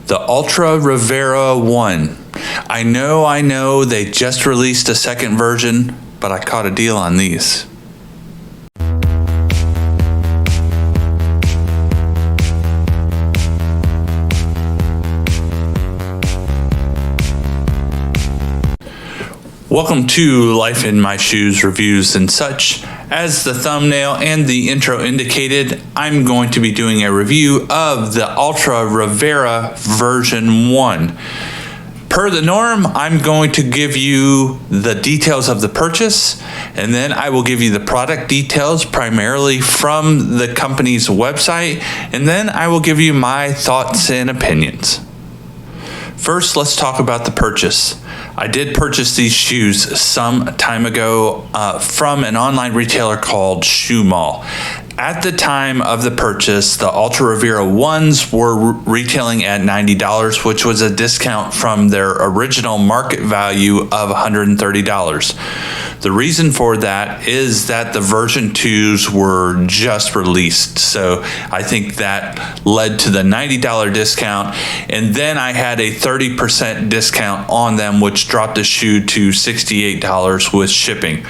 the Altra Rivera 1. I know, they just released a second version, but I caught a deal on these. Welcome to Life in My Shoes Reviews and Such. As the thumbnail and the intro indicated, I'm going to be doing a review of the Altra Rivera version 1. Per the norm, I'm going to give you the details of the purchase, and then I will give you the product details primarily from the company's website, and then I will give you my thoughts and opinions. First, let's talk about the purchase. I did purchase these shoes some time ago from an online retailer called Shoemall. At the time of the purchase, the Altra Rivera 1s were retailing at $90, which was a discount from their original market value of $130. The reason for that is that the version 2s were just released. So I think that led to the $90 discount. And then I had a 30% discount on them, which dropped the shoe to $68 with shipping.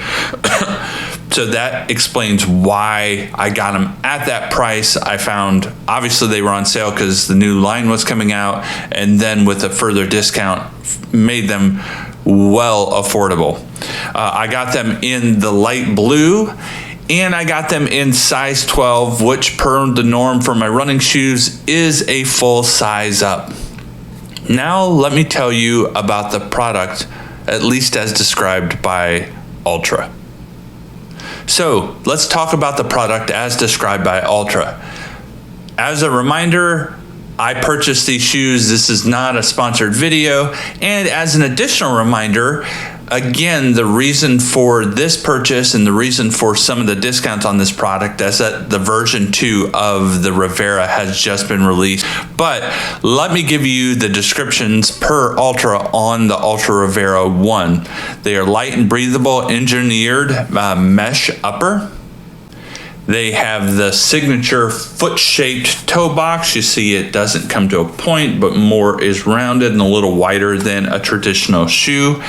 So that explains why I got them at that price. I found obviously they were on sale because the new line was coming out, and then with a further discount made them well affordable. I got them in the light blue, and I got them in size 12, which per the norm for my running shoes is a full size up. Now let me tell you about the product, at least as described by Altra. So let's talk about the product as described by Altra. As a reminder, I purchased these shoes. This is not a sponsored video. And as an additional reminder, again, the reason for this purchase and the reason for some of the discounts on this product is that the version 2 of the Rivera has just been released. But let me give you the descriptions per Altra on the Altra Rivera 1. They are light and breathable, engineered mesh upper. They have the signature foot-shaped toe box. You see it doesn't come to a point, but more is rounded and a little wider than a traditional shoe,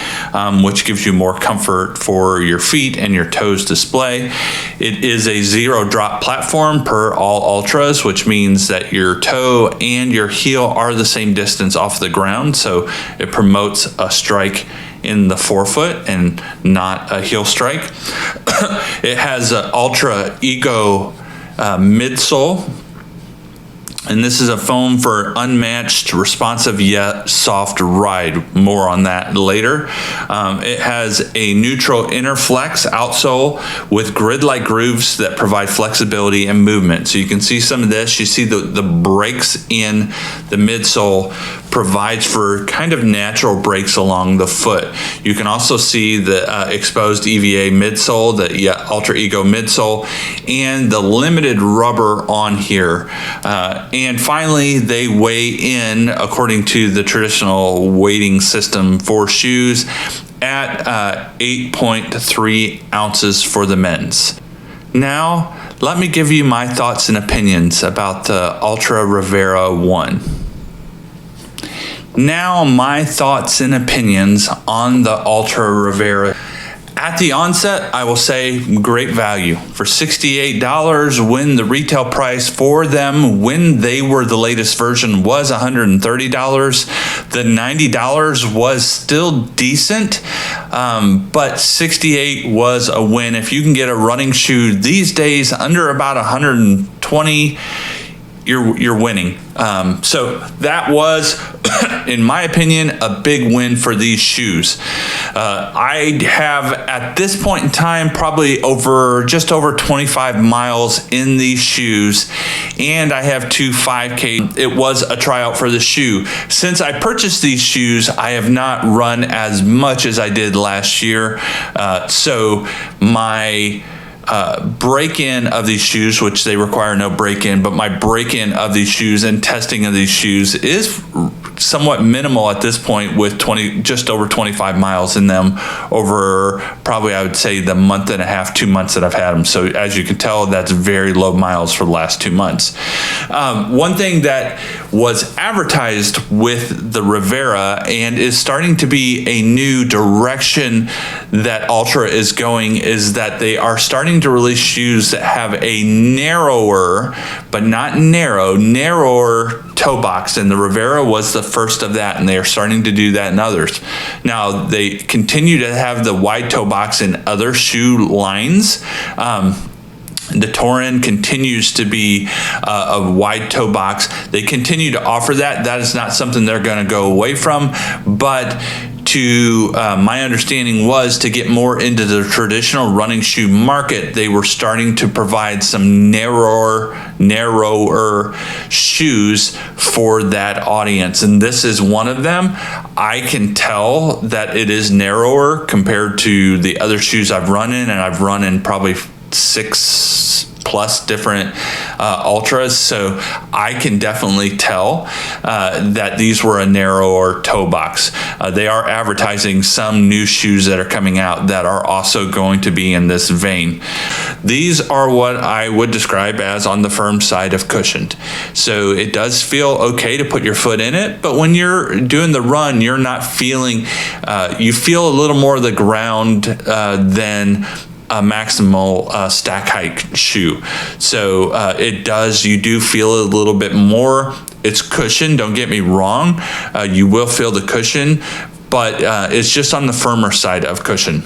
which gives you more comfort for your feet and your toes display. It is a zero-drop platform per all Altras, which means that your toe and your heel are the same distance off the ground, so it promotes a strike in the forefoot and not a heel strike. It has an Altra EGO midsole, and this is a foam for unmatched, responsive yet soft ride. More on that later. It has a neutral Innerflex outsole with grid-like grooves that provide flexibility and movement. So you can see some of this. You see the breaks in the midsole provides for kind of natural breaks along the foot. You can also see the exposed EVA midsole, the Altra EGO midsole, and the limited rubber on here. And finally, they weigh in according to the traditional weighting system for shoes at 8.3 ounces for the men's. Now, let me give you my thoughts and opinions about the Altra Rivera 1. Now, my thoughts and opinions on the Altra Rivera. At the onset, I will say great value. For $68, when the retail price for them, when they were the latest version, was $130, the $90 was still decent, but $68 was a win. If you can get a running shoe these days under about $120, you're winning. So that was, in my opinion, a big win for these shoes. I have, at this point in time, probably just over 25 miles in these shoes, and I have 2 5K. It was a tryout for the shoe. Since I purchased these shoes, I have not run as much as I did last year. So my break-in of these shoes, which they require no break-in, but my break-in of these shoes and testing of these shoes is somewhat minimal at this point with just over 25 miles in them over probably, I would say, the month and a half, 2 months that I've had them. So as you can tell, that's very low miles for the last 2 months. One thing that was advertised with the Rivera and is starting to be a new direction that Altra is going is that they are starting to release shoes that have a narrower, but not narrower toe box, and the Rivera was the first of that, and they are starting to do that in others. Now, they continue to have the wide toe box in other shoe lines. The Torin continues to be a wide toe box. They continue to offer that. That is not something they're going to go away from, but my understanding was to get more into the traditional running shoe market, they were starting to provide some narrower shoes for that audience. And this is one of them. I can tell that it is narrower compared to the other shoes I've run in, and I've run in probably 6+ different Altras, so I can definitely tell that these were a narrower toe box. They are advertising some new shoes that are coming out that are also going to be in this vein. These are what I would describe as on the firm side of cushioned. So it does feel okay to put your foot in it, but when you're doing the run, you're not feeling, you feel a little more of the ground than a maximal stack height shoe. So you do feel a little bit more. It's cushioned, don't get me wrong. You will feel the cushion, but it's just on the firmer side of cushion.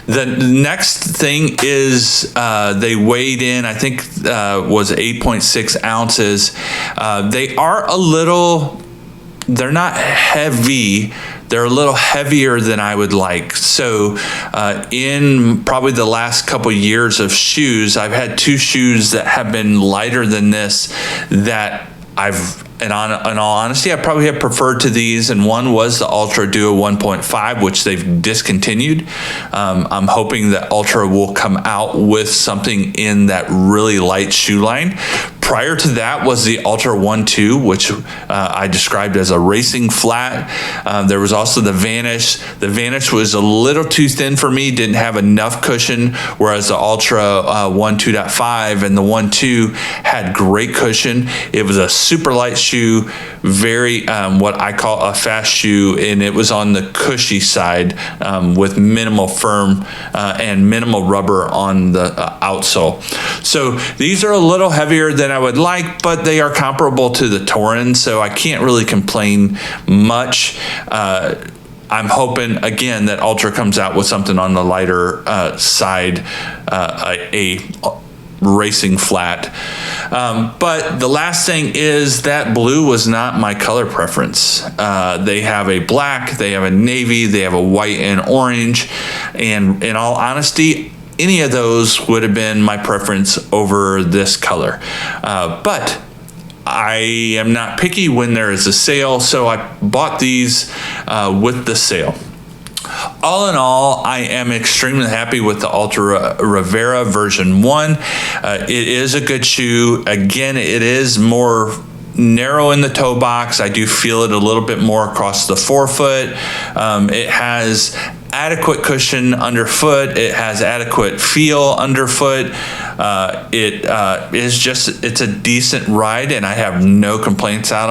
The next thing is they weighed in, I think was 8.6 ounces. They are they're not heavy. They're a little heavier than I would like. So in probably the last couple years of shoes, I've had 2 shoes that have been lighter than this that in all honesty, I probably have preferred to these, and one was the Altra Duo 1.5, which they've discontinued. I'm hoping that Altra will come out with something in that really light shoe line. Prior to that was the Altra 1.2, which I described as a racing flat. There was also the Vanish. The Vanish was a little too thin for me, didn't have enough cushion, whereas the Altra 1.2.5 and the 1.2 had great cushion. It was a super light shoe, very what I call a fast shoe, and it was on the cushy side with minimal firm and minimal rubber on the outsole. So these are a little heavier than I would like, but they are comparable to the Torin, so I can't really complain much. I'm hoping, again, that Altra comes out with something on the lighter side, a racing flat. But the last thing is that blue was not my color preference. They have a black, they have a navy, they have a white and orange, and in all honesty, any of those would have been my preference over this color. But I am not picky when there is a sale, so I bought these with the sale. All in all, I am extremely happy with the Altra Rivera version 1. It is a good shoe. Again, it is more narrow in the toe box. I do feel it a little bit more across the forefoot. It has adequate cushion underfoot. It has adequate feel underfoot. It's a decent ride, and I have no complaints out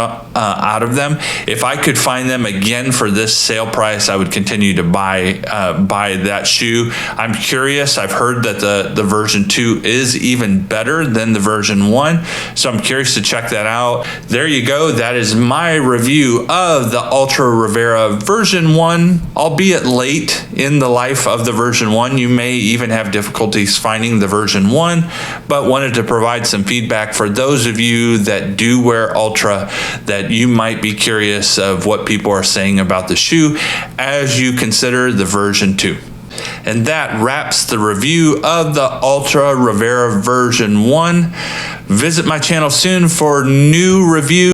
of them. If I could find them again for this sale price, I would continue to buy that shoe. I'm curious. I've heard that the version 2 is even better than the version 1, so I'm curious to check that out. There you go. That is my review of the Altra Rivera version 1, albeit late in the life of the version 1. You may even have difficulties finding the version 1, but wanted to provide some feedback for those of you that do wear Altra, that you might be curious of what people are saying about the shoe as you consider the version 2. And that wraps the review of the Altra Rivera version 1. Visit my channel soon for new reviews.